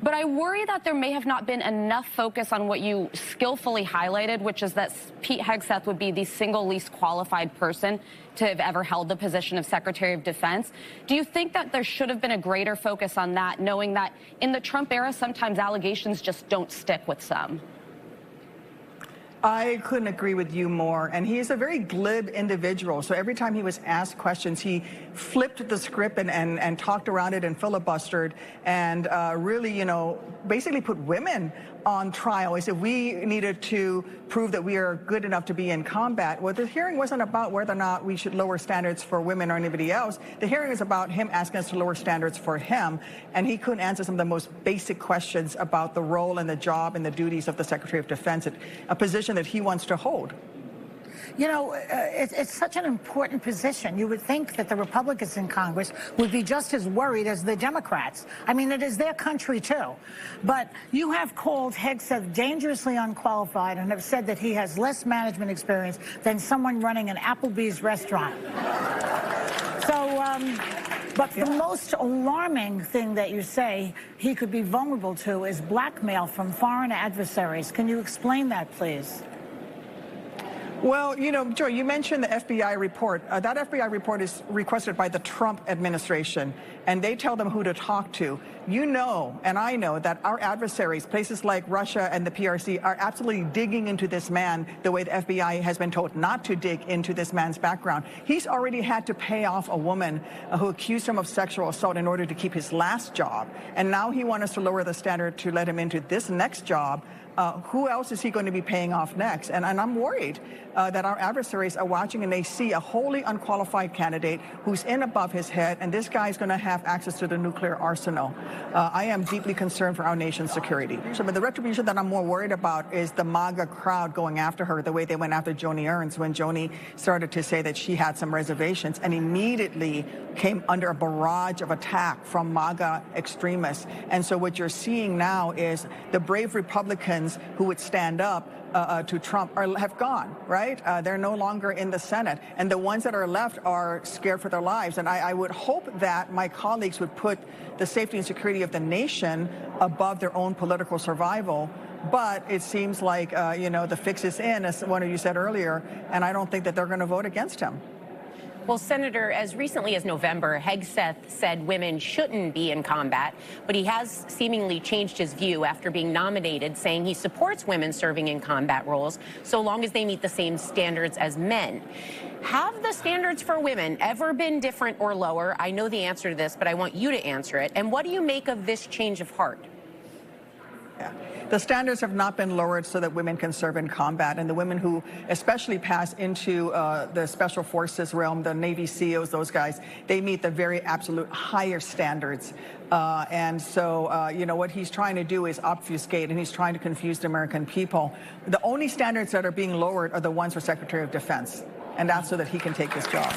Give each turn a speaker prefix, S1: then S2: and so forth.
S1: But I worry that there may have not been enough focus on what you skillfully highlighted, which is that Pete Hegseth would be the single least qualified person to have ever held the position of Secretary of Defense. Do you think that there should have been a greater focus on that, knowing that in the Trump era, sometimes allegations just don't stick with some?
S2: I couldn't agree with you more. And he is a very glib individual. So every time he was asked questions, he flipped the script and talked around it and filibustered and really, basically put women on trial. He said we needed to prove that we are good enough to be in combat. Well, the hearing wasn't about whether or not we should lower standards for women or anybody else. The hearing is about him asking us to lower standards for him. And he couldn't answer some of the most basic questions about the role and the job and the duties of the Secretary of Defense, a position that he wants to hold.
S3: You know, it's such an important position. You would think that the Republicans in Congress would be just as worried as the Democrats. I mean, it is their country, too. But you have called Hegseth dangerously unqualified and have said that he has less management experience than someone running an Applebee's restaurant. But the most alarming thing that you say he could be vulnerable to is blackmail from foreign adversaries. Can you explain that, please?
S2: Well, Joy, you mentioned the FBI report. That FBI report is requested by the Trump administration, and they tell them who to talk to. You know, and I know, that our adversaries, places like Russia and the PRC, are absolutely digging into this man the way the FBI has been told not to dig into this man's background. He's already had to pay off a woman who accused him of sexual assault in order to keep his last job. And now he wants us to lower the standard to let him into this next job. Who else is he going to be paying off next? And I'm worried that our adversaries are watching and they see a wholly unqualified candidate who's in above his head, and this guy's going to have access to the nuclear arsenal. I am deeply concerned for our nation's security. So, but the retribution that I'm more worried about is the MAGA crowd going after her the way they went after Joni Ernst when Joni started to say that she had some reservations, and immediately came under a barrage of attack from MAGA extremists. And so what you're seeing now is the brave Republicans who would stand up to Trump have gone, right? They're no longer in the Senate. And the ones that are left are scared for their lives. And I would hope that my colleagues would put the safety and security of the nation above their own political survival. But it seems like, the fix is in, as one of you said earlier, and I don't think that they're going to vote against him.
S4: Well, Senator, as recently as November, Hegseth said women shouldn't be in combat, but he has seemingly changed his view after being nominated, saying he supports women serving in combat roles so long as they meet the same standards as men. Have the standards for women ever been different or lower? I know the answer to this, but I want you to answer it. And what do you make of this change of heart?
S2: Yeah. The standards have not been lowered so that women can serve in combat, and the women who especially pass into the special forces realm, the Navy SEALs, those guys, they meet the very absolute higher standards. And so, what he's trying to do is obfuscate, and he's trying to confuse the American people. The only standards that are being lowered are the ones for Secretary of Defense, and that's so that he can take his job.